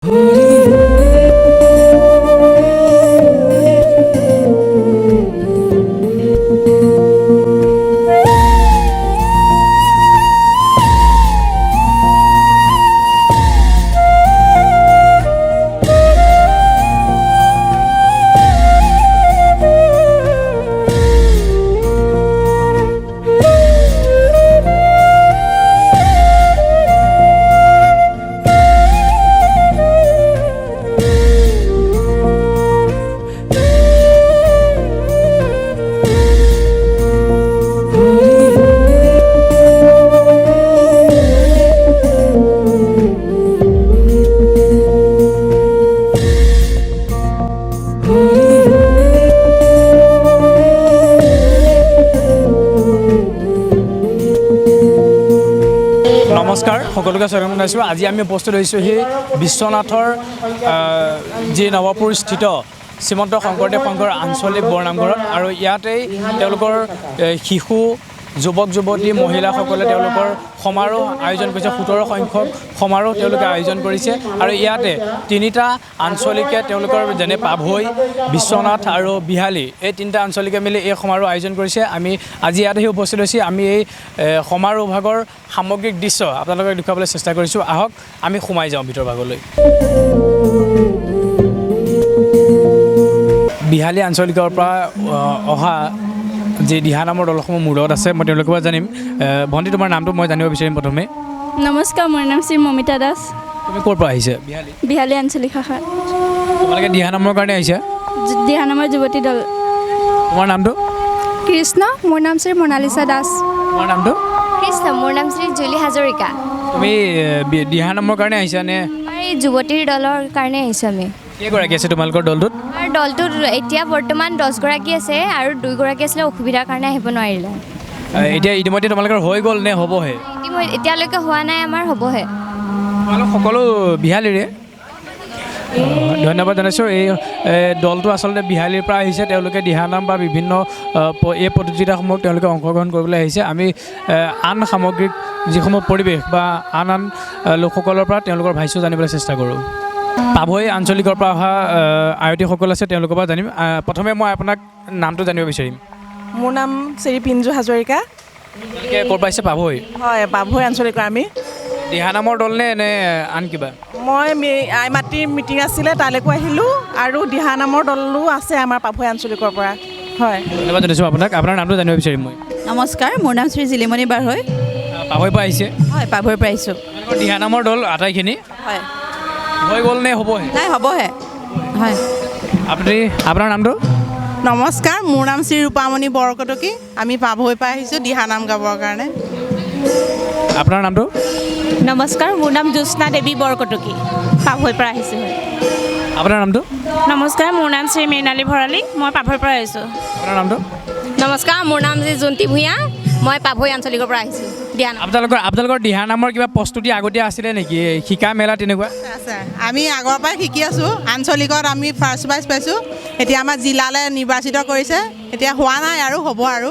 নমস্কাৰ সকলোকে স্বাগতম জনাইছোঁ। আজি আমি উপস্থিত হৈছোঁ সেই বিশ্বনাথৰ যি নৱপুৰ স্থিত শ্ৰীমন্ত শংকৰদেৱ সংঘৰ আঞ্চলিক বৰনামঘৰত আৰু ইয়াতেই তেওঁলোকৰ শিশু যুৱক যুৱতী মহিলাসকলে তেওঁলোকৰ সমাৰোহ আয়োজন কৰিছে। 17 সংখ্যক সমাৰোহ তেওঁলোকে আয়োজন কৰিছে আৰু ইয়াতে তিনিটা আঞ্চলিকে তেওঁলোকৰ যেনে পাভৈ, বিশ্বনাথ আৰু বিহালী এই তিনিটা আঞ্চলিকে মিলি এই সমাৰোহ আয়োজন কৰিছে। আমি আজি ইয়াতে উপস্থিত হৈছোঁ। আমি এই সমাৰোহ ভাগৰ সামগ্ৰিক দৃশ্য আপোনালোকক দেখুৱাবলৈ চেষ্টা কৰিছোঁ। আহক আমি সোমাই যাওঁ ভিতৰ ভাগলৈ। বিহালী আঞ্চলিকৰ পৰা অহা যি দিহা নামৰ দলসমূহ মোৰ লগত আছে, মই তেওঁলোকৰ পৰা জানিম। ভণ্টি, তোমাৰ নামটো মই জানিব বিচাৰিম প্ৰথমে। নমস্কাৰ, মোৰ নাম শ্ৰী মমিতা দাস। তুমি ক'ৰ পৰা আহিছা? বিহালী আঞ্চলিক শাখা। তোমালোকে দিহা নামৰ কাৰণে আহিছা? দিহা নামৰ যুৱতী দল। তোমাৰ নামটো? কৃষ্ণ, মোৰ নাম শ্ৰী মনালিছা দাস। তোমাৰ নামটো? কৃষ্ণ, মোৰ নাম শ্ৰী জুলি হাজৰিকা। তুমি দিহা নামৰ কাৰণে আহিছা নে? আমাৰ এই যুৱতীৰ দলৰ কাৰণে আহিছোঁ আমি। কেইগৰাকী আছে তোমালোকৰ দলটোত? আমাৰ দলটোত এতিয়া বৰ্তমান 10 গৰাকী আছে আৰু 2 গৰাকী আছিলে, অসুবিধাৰ কাৰণে আহিব নোৱাৰিলে। এতিয়া ইতিমধ্যে তোমালোকৰ হৈ গ'ল নে হ'বহে? এতিয়ালৈকে হোৱা নাই, আমাৰ হ'বহে। তোমালোক সকলো বিহালীৰে? ধন্যবাদ জনাইছোঁ। এই দলটো আচলতে বিহালীৰ পৰা আহিছে। তেওঁলোকে দিহানাম বা বিভিন্ন এই প্ৰতিযোগিতাসমূহত তেওঁলোকে অংশগ্ৰহণ কৰিবলৈ আহিছে। আমি আন সামগ্ৰিক যিসমূহ পৰিৱেশ বা আন লোকসকলৰ পৰা তেওঁলোকৰ ভাষ্য জানিবলৈ চেষ্টা কৰোঁ। পাভৈ আঞ্চলিকৰ পৰা অহা আয়তীসকল আছে, তেওঁলোকৰ পৰা জানিম। প্ৰথমে মই আপোনাক নামটো জানিব বিচাৰিম। মোৰ নাম শ্ৰী পিঞ্জু হাজৰিকা। ক'ৰ পৰা আহিছে? পাভৈ? হয়, পাভৈ আঞ্চলিকৰ আমি। দিহানামৰ দল নে আন কিবা? মই আই মাতৃৰ মিটিং আছিলে, তালৈকো আহিলোঁ আৰু দিহানামৰ দলো আছে আমাৰ পাভৈ আঞ্চলিকৰ পৰা। হয়, ধন্যবাদ জনাইছোঁ আপোনাক। আপোনাৰ নামটো জানিব বিচাৰিম মই। নমস্কাৰ, মোৰ নাম শ্ৰী জিলিমণি বাৰহৈ। পাভৈৰ পৰা আহিছে? হয়, পাভৈৰ পৰা আহিছোঁ। আপোনালোকৰ দিহানামৰ দল আটাইখিনি হয়, হৈ গ'ল নে হ'বহে? নাই হ'বহে। হয়, আপোনাৰ নামটো? নমস্কাৰ, মোৰ নাম শ্ৰী ৰূপামণি বৰকটকী। আমি পাভৈৰ পৰা আহিছোঁ দিহানাম গাবৰ কাৰণে। আপোনাৰ নামটো? নমস্কাৰ, মোৰ নাম জ্যোৎস্না দেৱী বৰকটকী, পাভৈৰ পৰা আহিছোঁ। আপোনাৰ নামটো? নমস্কাৰ, মোৰ নাম শ্ৰী মৃণালী ভৰালী, মই পাভৈৰ পৰা আহিছোঁ। আপোনাৰ নামটো? নমস্কাৰ, মোৰ নাম শ্ৰী জোণ্টি ভূঞা, মই পাভৈ আঞ্চলিকৰ পৰা আহিছোঁ। আপোনালোকৰ দিহানামৰ কিবা প্ৰস্তুতি আগতীয়া আছিলে নেকি? শিকা মেলা তেনেকুৱা? আছে, আমি আগৰ পৰাই শিকি আছোঁ। আঞ্চলিকত আমি ফাৰ্ষ্ট প্ৰাইজ পাইছোঁ। এতিয়া আমাৰ জিলালৈ নিৰ্বাচিত কৰিছে। এতিয়া হোৱা নাই আৰু হ'ব আৰু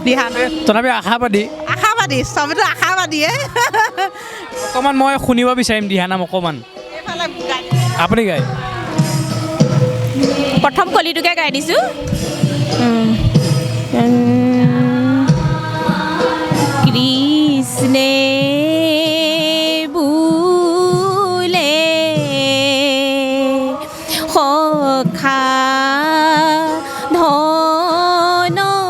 দিহানাম। তথাপি আশাবাদী? আশাবাদী, চবেতো আশাবাদীয়ে। অকণমান মই শুনিব বিচাৰিম দিহানাম অকণমান। আপুনি গায়? প্ৰথম কলিটোকে গাই দিছোঁ। কৃষ্ণে বোলে সখা ধনঞ্জয়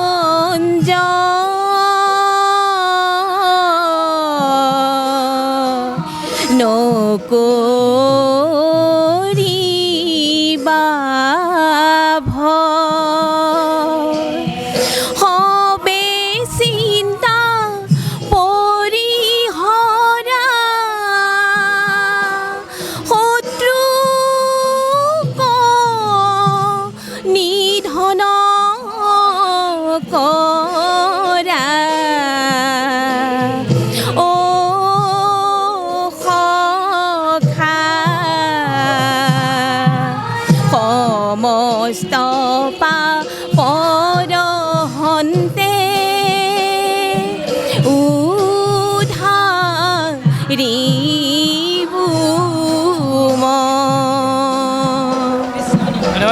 নকৰিবা ভয়, হবে চিন্তা পৰিহৰা, শত্ৰু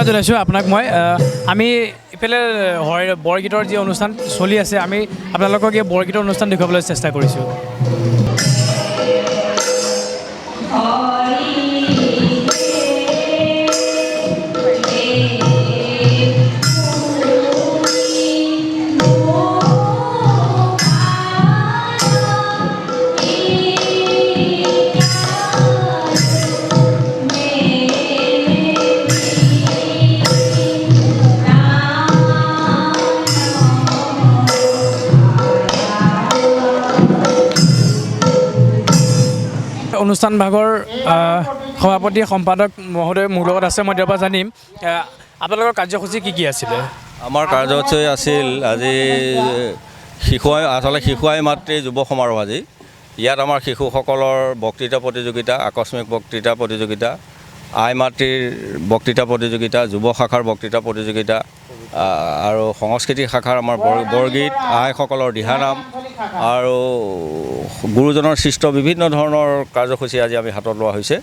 ধন্যবাদ জনাইছোঁ আপোনাক মই আমি ইফালে বৰগীতৰ যি অনুষ্ঠান চলি আছে আমি আপোনালোকক এই বৰগীতৰ অনুষ্ঠান দেখুৱাবলৈ চেষ্টা কৰিছোঁ অনুষ্ঠান ভাগৰ সভাপতি সম্পাদক মহোদয় মোৰ লগত আছে মই তেওঁৰ পৰা জানিম আপোনালোকৰ কাৰ্যসূচী কি আছিলে আমাৰ কাৰ্যসূচী আছিল আজি শিশু আই মাতৃ যুৱ সমাৰোহ আজি ইয়াত আমাৰ শিশুসকলৰ বক্তৃতা প্ৰতিযোগিতা আকস্মিক বক্তৃতা প্ৰতিযোগিতা আই মাতৃৰ বক্তৃতা প্ৰতিযোগিতা যুৱ শাখাৰ বক্তৃতা প্ৰতিযোগিতা আৰু সংস্কৃতি শাখাৰ আমাৰ বৰগীত আইসকলৰ দিহানাম আৰু গুৰুজনৰ সৃষ্ট বিভিন্ন ধৰণৰ কাৰ্যসূচী আজি আমি হাতত লোৱা হৈছে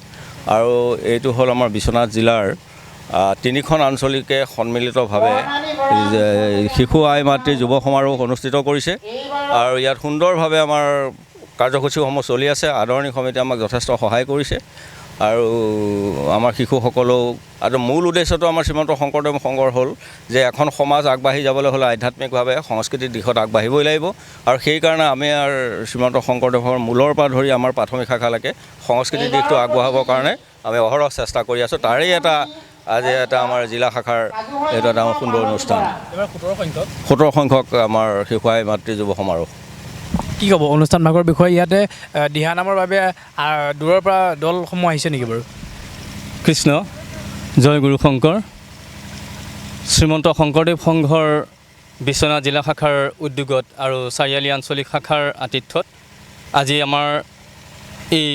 আৰু এইটো হ'ল আমাৰ বিশ্বনাথ জিলাৰ 3খন আঞ্চলিকে সন্মিলিতভাৱে শিশু আই মাতৃ যুৱ সমাৰোহ অনুষ্ঠিত কৰিছে আৰু ইয়াত সুন্দৰভাৱে আমাৰ কাৰ্যসূচীসমূহ চলি আছে আদৰণি সমিতিয়ে আমাক যথেষ্ট সহায় কৰিছে আৰু আমাৰ শিশুসকলেও আৰু মূল উদ্দেশ্যটো আমাৰ শ্ৰীমন্ত শংকৰদেৱ সংঘৰ হ'ল যে এখন সমাজ আগবাঢ়ি যাবলৈ হ'লে আধ্যাত্মিকভাৱে সংস্কৃতিৰ দিশত আগবাঢ়িবই লাগিব আৰু সেইকাৰণে আমি শ্ৰীমন্ত শংকৰদেৱৰ মূলৰ পৰা ধৰি আমাৰ প্ৰাথমিক শাখালৈকে সংস্কৃতিৰ দিশটো আগবঢ়াবৰ কাৰণে আমি অহৰহ চেষ্টা কৰি আছোঁ তাৰেই আজি এটা আমাৰ জিলা শাখাৰ এইটো এটা সুন্দৰ অনুষ্ঠান 17 সংখ্যক আমাৰ শিশু আই মাতৃ যুৱ সমাৰোহ কি ক'ব অনুষ্ঠান ভাগৰ বিষয়ে ইয়াতে দিহানামৰ বাবে দূৰৰ পৰা দলসমূহ আহিছে নেকি বাৰু কৃষ্ণ জয় গুৰু শংকৰ শ্ৰীমন্ত শংকৰদেৱ সংঘৰ বিশ্বনাথ জিলা শাখাৰ উদ্যোগত আৰু চাৰিআলি আঞ্চলিক শাখাৰ আতিথ্যত আজি আমাৰ এই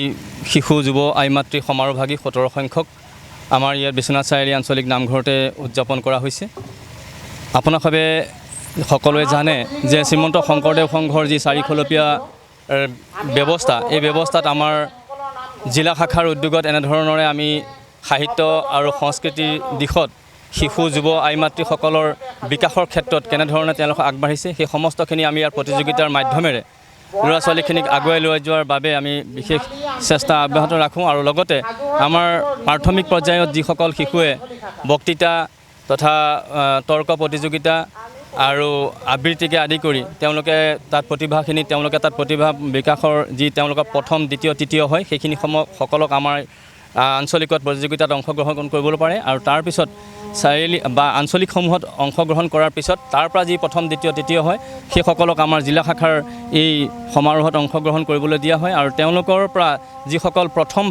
শিশু যুৱ আই মাতৃ সমাৰোহভাগী 17 সংখ্যক আমাৰ ইয়াত বিশ্বনাথ চাৰিআলি আঞ্চলিক নামঘৰতে উদযাপন কৰা হৈছে আপোনালোকে সকলোৱে জানে যে শ্ৰীমন্ত শংকৰদেৱ সংঘৰ যি 4খলপীয়া ব্যৱস্থা এই ব্যৱস্থাত আমাৰ জিলা শাখাৰ উদ্যোগত এনেধৰণৰে আমি সাহিত্য আৰু সংস্কৃতিৰ দিশত শিশু যুৱ আই মাতৃসকলৰ বিকাশৰ ক্ষেত্ৰত কেনেধৰণে তেওঁলোক আগবাঢ়িছে সেই সমস্তখিনি আমি ইয়াৰ প্ৰতিযোগিতাৰ মাধ্যমেৰে ল'ৰা ছোৱালীখিনিক আগুৱাই লৈ যোৱাৰ বাবে আমি বিশেষ চেষ্টা অব্যাহত ৰাখোঁ আৰু লগতে আমাৰ প্ৰাথমিক পৰ্যায়ত যিসকল শিশুৱে বক্তৃতা তথা তৰ্ক প্ৰতিযোগিতা আৰু আবৃত্তিকে আদি কৰি তেওঁলোকে তাত প্ৰতিভা বিকাশৰ যি তেওঁলোকৰ প্ৰথম দ্বিতীয় তৃতীয় হয় সেইখিনি সকলক আমাৰ আঞ্চলিকত প্ৰতিযোগিতাত অংশগ্ৰহণ কৰিবলৈ পাৰে আৰু তাৰপিছত চাৰিআলি বা আঞ্চলিকসমূহত অংশগ্ৰহণ কৰাৰ পিছত তাৰ পৰা যি প্ৰথম দ্বিতীয় তৃতীয় হয় সেইসকলক আমাৰ জিলা শাখাৰ এই সমাৰোহত অংশগ্ৰহণ কৰিবলৈ দিয়া হয় আৰু তেওঁলোকৰ পৰা যিসকল প্ৰথম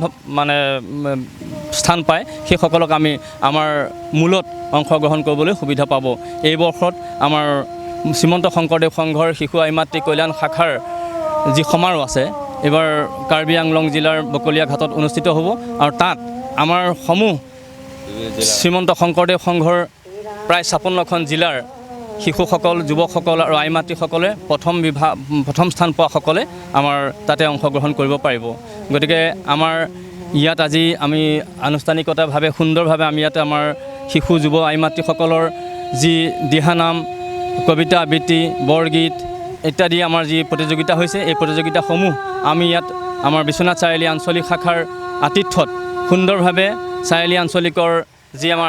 স্থান পায় সেইসকলক আমি আমাৰ মূলত অংশগ্ৰহণ কৰিবলৈ সুবিধা পাব এই বৰ্ষত আমাৰ শ্ৰীমন্ত শংকৰদেৱ সংঘৰ শিশু আই মাতৃ কল্যাণ শাখাৰ যি সমাৰোহ আছে এইবাৰ কাৰ্বি আংলং জিলাৰ বকলীয়া ঘাটত অনুষ্ঠিত হ'ব আৰু তাত আমাৰ সমূহ শ্ৰীমন্ত শংকৰদেৱ সংঘৰ প্ৰায় 56খন জিলাৰ শিশুসকল যুৱকসকল আৰু আই মাতৃসকলে প্ৰথম স্থান পোৱাসকলে আমাৰ তাতে অংশগ্ৰহণ কৰিব পাৰিব গতিকে আমাৰ ইয়াত আজি আমি আনুষ্ঠানিকতাভাৱে সুন্দৰভাৱে আমি ইয়াতে আমাৰ শিশু যুৱ আই মাতৃসকলৰ যি দিহানাম কবিতা আবৃত্তি বৰগীত ইত্যাদি আমাৰ যি প্ৰতিযোগিতা হৈছে এই প্ৰতিযোগিতাসমূহ আমি ইয়াত আমাৰ বিশ্বনাথ চাৰিআলি আঞ্চলিক শাখাৰ আতিথ্যত সুন্দৰভাৱে চাৰিআলি আঞ্চলিকৰ যি আমাৰ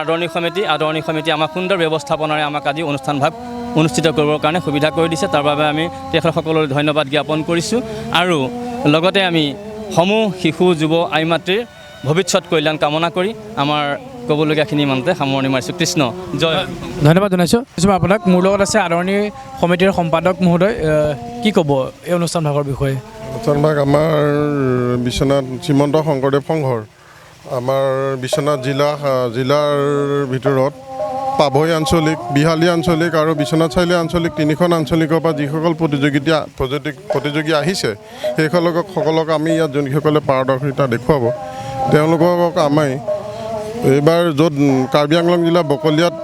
আদৰণি সমিতি আমাক সুন্দৰ ব্যৱস্থাপনাৰে আমাক আজি অনুষ্ঠানভাগ অনুষ্ঠিত কৰিবৰ কাৰণে সুবিধা কৰি দিছে তাৰ বাবে আমি তেখেতসকললৈ ধন্যবাদ জ্ঞাপন কৰিছোঁ আৰু লগতে আমি সমূহ শিশু যুৱ আই মাতৃৰ ভৱিষ্যত কল্যাণ কামনা কৰি আমাৰ ক'বলগীয়াখিনি ইমানতে সামৰণি মাৰিছোঁ কৃষ্ণ জয় ধন্যবাদ জনাইছোঁ আপোনাক মোৰ লগত আছে আদৰণি সমিতিৰ সম্পাদক মহোদয় কি ক'ব এই অনুষ্ঠান ভাগৰ বিষয়ে অনুষ্ঠান ভাগ আমাৰ বিশ্বনাথ শ্ৰীমন্ত শংকৰদেৱ সংঘৰ আমাৰ বিশ্বনাথ জিলাৰ ভিতৰত পাভৈ আঞ্চলিক বিহালী আঞ্চলিক আৰু বিশ্বনাথ চাৰিআলি আঞ্চলিক 3খন আঞ্চলিকৰ পৰা যিসকল প্ৰতিযোগী আহিছে সেইসকলক আমি ইয়াত যোনসকলে পাৰদৰ্শিতা দেখুৱাব তেওঁলোকক আমি এইবাৰ য'ত কাৰ্বি আংলং জিলা বকলীয়াত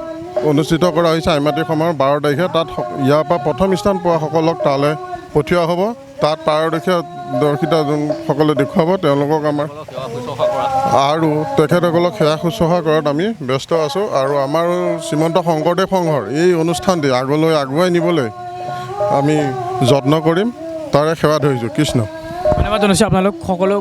অনুষ্ঠিত কৰা হৈছে আই মাতৃ সমাৰোহ 12 তাৰিখে তাত ইয়াৰ পৰা প্ৰথম স্থান পোৱাসকলক তালৈ পঠিওৱা হ'ব তাত পাৰদৰ্শিতা দৰ্শিতা যোনসকলে দেখুৱাব তেওঁলোকক আমাৰ আৰু তেখেতসকলক সেৱা শুশ্ৰূষা কৰাত আমি ব্যস্ত আছোঁ আৰু আমাৰ শ্ৰীমন্ত শংকৰদেৱ সংঘৰ এই অনুষ্ঠানটি আগলৈ আগুৱাই নিবলৈ আমি যত্ন কৰিম তাৰে সেৱা ধৰিছোঁ কৃষ্ণ ধন্যবাদ জনাইছোঁ আপোনালোক সকলো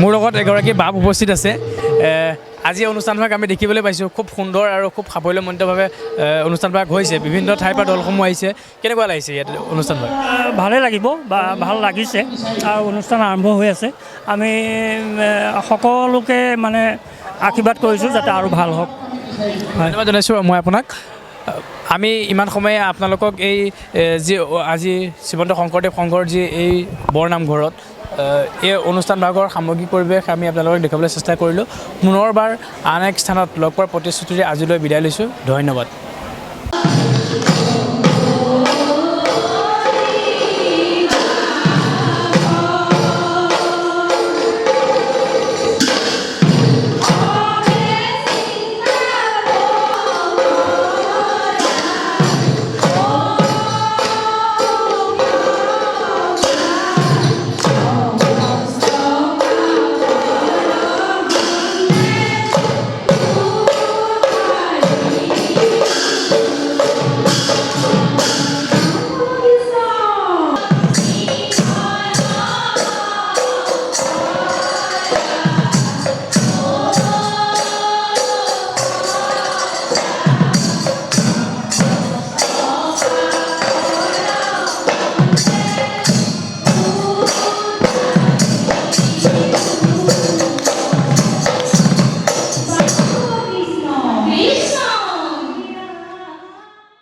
মোৰ লগত এগৰাকী বাপ উপস্থিত আছে আজি অনুষ্ঠানভাগ আমি দেখিবলৈ পাইছোঁ খুব সুন্দৰ আৰু খুব সাফল্যমণ্ডিতভাৱে অনুষ্ঠানভাগ হৈছে বিভিন্ন ঠাইৰ পৰা দলসমূহ আহিছে কেনেকুৱা লাগিছে ইয়াত অনুষ্ঠানভাগ ভালে লাগিব বা ভাল লাগিছে আৰু অনুষ্ঠান আৰম্ভ হৈ আছে আমি সকলোকে মানে আশীৰ্বাদ কৰিছোঁ যাতে আৰু ভাল হওক ধন্যবাদ জনাইছোঁ মই আপোনাক আমি ইমান সময়ে আপোনালোকক এই যি আজি শ্ৰীমন্ত শংকৰদেৱ সংঘৰ যি এই বৰনামঘৰত এই অনুষ্ঠানভাগৰ সামগ্ৰিক পৰিৱেশ আমি আপোনালোকক দেখাবলৈ চেষ্টা কৰিলোঁ পুনৰবাৰ আন এক স্থানত লগ পোৱাৰ প্ৰতিশ্ৰুতিৰে আজিলৈ বিদায় লৈছোঁ ধন্যবাদ